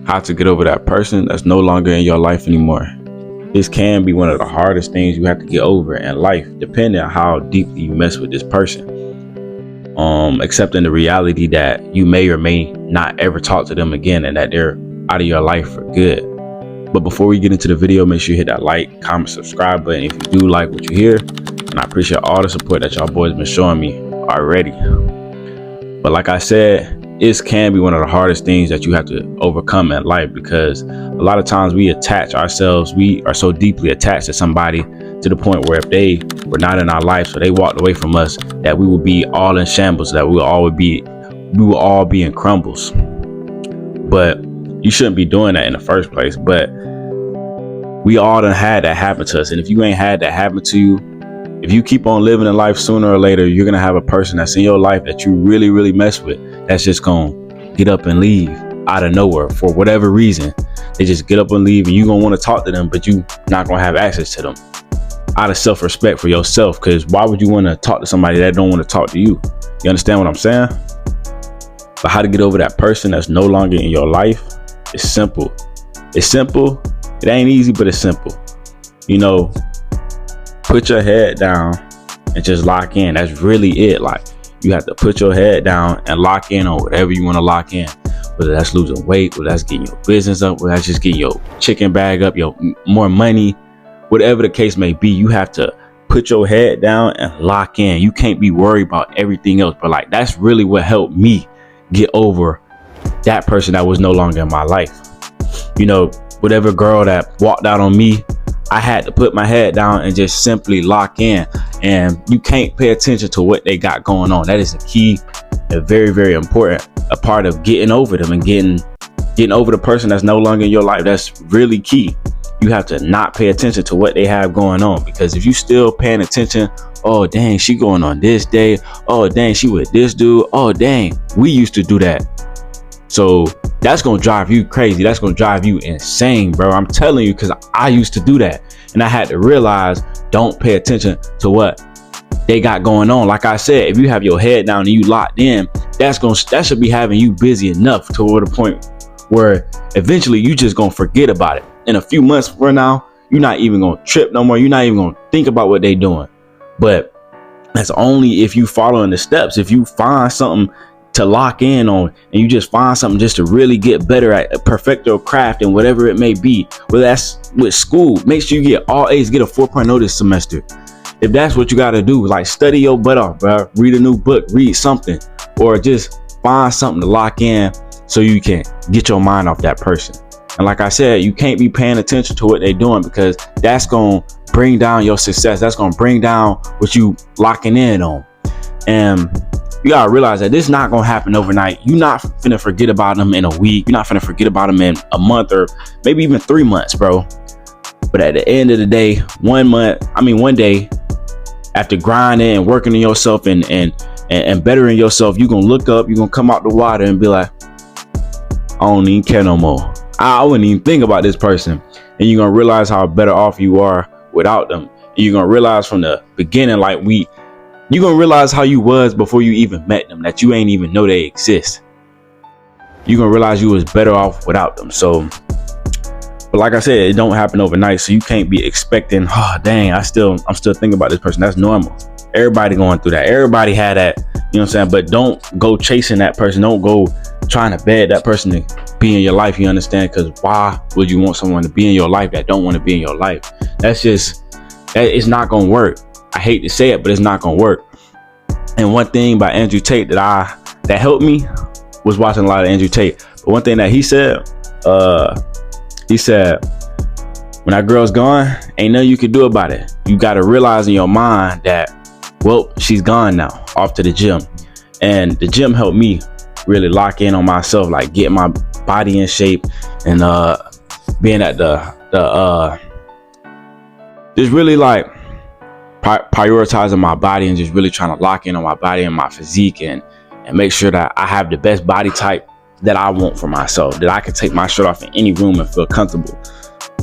how to get over that person that's no longer in your life anymore. This can be one of the hardest things you have to get over in life, depending on how deeply you mess with this person. Accepting the reality that you may or may not ever talk to them again and that they're out of your life for good. But before we get into the video, make sure you hit that like, comment, subscribe button if you do like what you hear. And I appreciate all the support that y'all boys been showing me already. But like I said, it can be one of the hardest things that you have to overcome in life, because a lot of times we attach ourselves. We are so deeply attached to somebody to the point where if they were not in our life, so they walked away from us, that we would be all in shambles, that we will all be in crumbles. But you shouldn't be doing that in the first place. But we all done had that happen to us. And if you ain't had that happen to you, if you keep on living in life, sooner or later, you're going to have a person that's in your life that you really, really mess with. That's just going to get up and leave out of nowhere for whatever reason. They just get up and leave, and you're going to want to talk to them, but you not going to have access to them out of self-respect for yourself. Because why would you want to talk to somebody that don't want to talk to you? You understand what I'm saying? But how to get over that person that's no longer in your life is simple. It's simple. It ain't easy, but it's simple. You know, put your head down and just lock in. That's really it. Like, you have to put your head down and lock in on whatever you want to lock in. Whether that's losing weight, whether that's getting your business up, whether that's just getting your chicken bag up, your more money, whatever the case may be, you have to put your head down and lock in. You can't be worried about everything else. But like, that's really what helped me get over that person that was no longer in my life. You know, whatever girl that walked out on me, I had to put my head down and just simply lock in. And you can't pay attention to what they got going on. That is a key, a very, very important a part of getting over them and getting over the person that's no longer in your life. That's really key. You have to not pay attention to what they have going on, because if you still paying attention, oh dang, she going on this day, oh dang, she with this dude, oh dang, we used to do that. So that's gonna drive you crazy. That's gonna drive you insane, bro. I'm telling you, because I used to do that, and I had to realize, don't pay attention to what they got going on. Like I said, if you have your head down and you locked in, that should be having you busy enough to the point where eventually you just gonna forget about it. In a few months from now, you're not even gonna trip no more. You're not even gonna think about what they doing. But that's only if you following the steps. If you find something to lock in on, and you just find something just to really get better at, perfect your craft and whatever it may be, whether that's with school, make sure you get all A's, get a 4.0 this semester. If that's what you got to do, like study your butt off, bro. Read a new book, read something, or just find something to lock in so you can get your mind off that person. And like I said, you can't be paying attention to what they're doing, because that's going to bring down your success. That's going to bring down what you locking in on. And you got to realize that this is not going to happen overnight. You're not finna forget about them in a week. You're not finna forget about them in a month or maybe even 3 months, bro. But at the end of the day, 1 day, after grinding and working on yourself and bettering yourself, you're going to look up, you're going to come out the water and be like, I don't even care no more. I wouldn't even think about this person. And you're going to realize how better off you are without them. And you're going to realize from the beginning, like you're going to realize how you was before you even met them, that you ain't even know they exist. You're going to realize you was better off without them. So, but like I said, it don't happen overnight. So you can't be expecting, oh dang, I'm still thinking about this person. That's normal. Everybody going through that. Everybody had that, you know what I'm saying? But don't go chasing that person. Don't go trying to beg that person to be in your life. You understand? Because why would you want someone to be in your life that don't want to be in your life? It's not going to work. I hate to say it, but it's not going to work. And one thing by Andrew Tate that helped me was watching a lot of Andrew Tate. But one thing that he said, when that girl's gone, ain't nothing you can do about it. You got to realize in your mind that, well, she's gone now, off to the gym. And the gym helped me really lock in on myself, like getting my body in shape and being at the just really like prioritizing my body and just really trying to lock in on my body and my physique and make sure that I have the best body type that I want for myself, that I can take my shirt off in any room and feel comfortable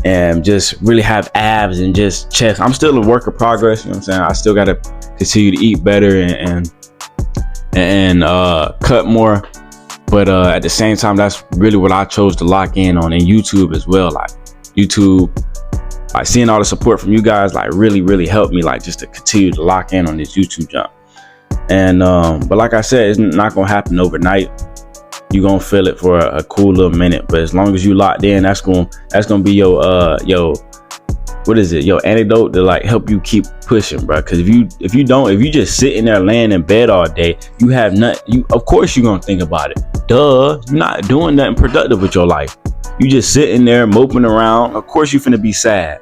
and just really have abs and just chest. I'm still a work in progress, you know what I'm saying? I still got to continue to eat better and cut more But at the same time, that's really what I chose to lock in on, and YouTube as well. Like YouTube, like seeing all the support from you guys, like really helped me, like just to continue to lock in on this YouTube jump. And but like I said, it's not gonna happen overnight. You're gonna feel it for a cool little minute, but as long as you locked in, that's gonna be your what is it, your antidote to like help you keep pushing, bro. Because if you just sitting there laying in bed all day, you have nothing. Of course you're gonna think about it. Duh, you're not doing nothing productive with your life. You just sitting there moping around. Of course you're finna be sad,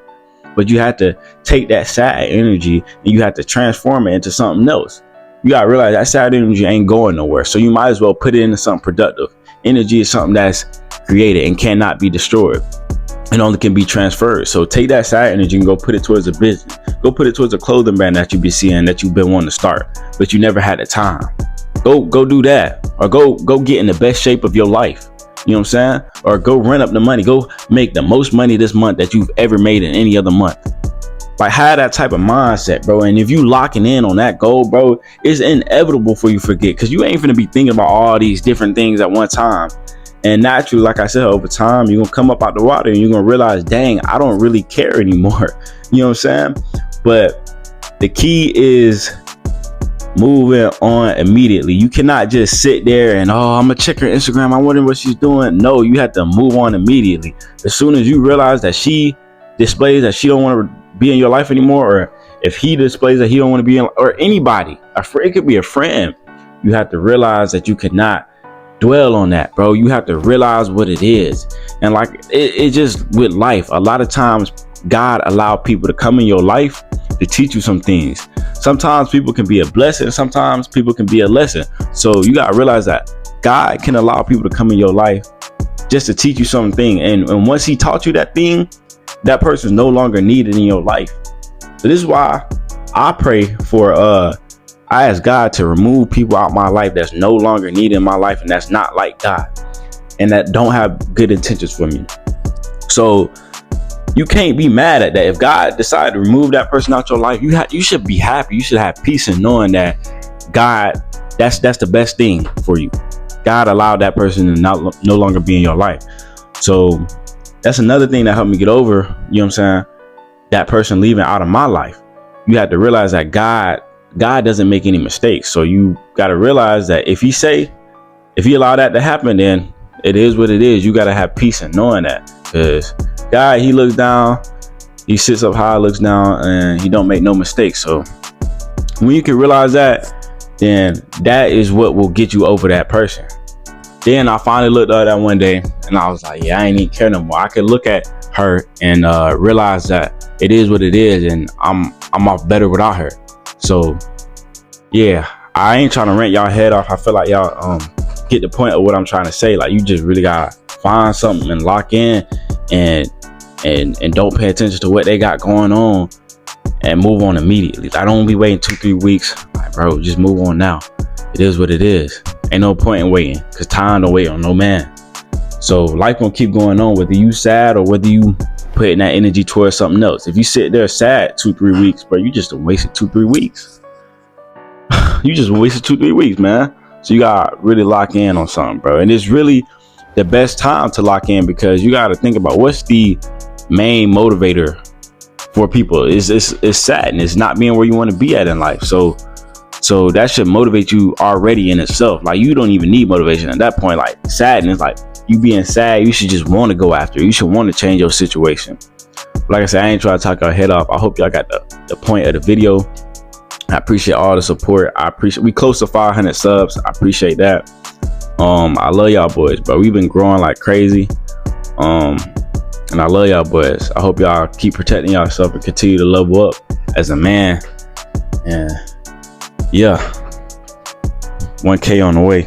but you have to take that sad energy and you have to transform it into something else. You gotta realize that sad energy ain't going nowhere, so you might as well put it into something productive. Energy is something that's created and cannot be destroyed. It only can be transferred. So take that sad energy and go put it towards a business. Go put it towards a clothing brand that you be seeing, that you've been wanting to start, but you never had the time. Go do that, or go get in the best shape of your life. You know what I'm saying? Or go rent up the money. Go make the most money this month that you've ever made in any other month. Like, have that type of mindset, bro. And if you locking in on that goal, bro, it's inevitable for you to forget, because you ain't finna be thinking about all these different things at one time. And naturally, like I said, over time, you're gonna come up out the water and you're gonna realize, dang, I don't really care anymore. You know what I'm saying? But the key is moving on immediately. You cannot just sit there and, oh, I'm gonna check her Instagram, I wonder what she's doing. No, you have to move on immediately. As soon as you realize that she displays that she don't want to be in your life anymore, or if he displays that he don't want to be in, or anybody, it could be a friend, you have to realize that you cannot dwell on that, bro. You have to realize what it is. And like it just with life, a lot of times God allowed people to come in your life to teach you some things. Sometimes people can be a blessing, sometimes people can be a lesson. So you gotta realize that God can allow people to come in your life just to teach you something. And once he taught you that thing, that person is no longer needed in your life. So this is why I pray for I ask God to remove people out my life that's no longer needed in my life, and that's not like God, and that don't have good intentions for me. So you can't be mad at that. If God decided to remove that person out your life, you should be happy. You should have peace in knowing that God, that's the best thing for you. God allowed that person to no longer be in your life. So that's another thing that helped me get over, you know what I'm saying, that person leaving out of my life. You have to realize that God doesn't make any mistakes. So you got to realize that if he allowed that to happen, then it is what it is. You got to have peace in knowing that, because God, he looks down, he sits up high, looks down, and he don't make no mistakes. So when you can realize that, then that is what will get you over that person. Then I finally looked at that one day and I was like, yeah, I ain't even care no more. I could look at her and realize that it is what it is, and I'm off better without her. So yeah, I ain't trying to rant y'all head off. I feel like y'all get the point of what I'm trying to say. Like, you just really gotta find something and lock in and don't pay attention to what they got going on and move on immediately. I don't be waiting 2-3 weeks. Like, bro, just move on now. It is what it is. Ain't no point in waiting, because time don't wait on no man. So life gonna keep going on, whether you sad or whether you putting that energy towards something else. If you sit there sad 2-3 weeks, bro, you just wasted 2-3 weeks. You just wasted 2-3 weeks, man. So you gotta really lock in on something, bro. And it's really the best time to lock in, because you gotta think about what's the main motivator for people. It's sadness, not being where you want to be at in life. So that should motivate you already in itself. Like, you don't even need motivation at that point. Like, sadness, like you being sad, you should just want to go after it. You should want to change your situation. But like I said, I ain't trying to talk our head off. I hope y'all got the point of the video. I appreciate all the support. We close to 500 subs. I appreciate that. I love y'all boys, bro. We've been growing like crazy. And I love y'all boys. I hope y'all keep protecting yourself and continue to level up as a man. And yeah, 1K on the way.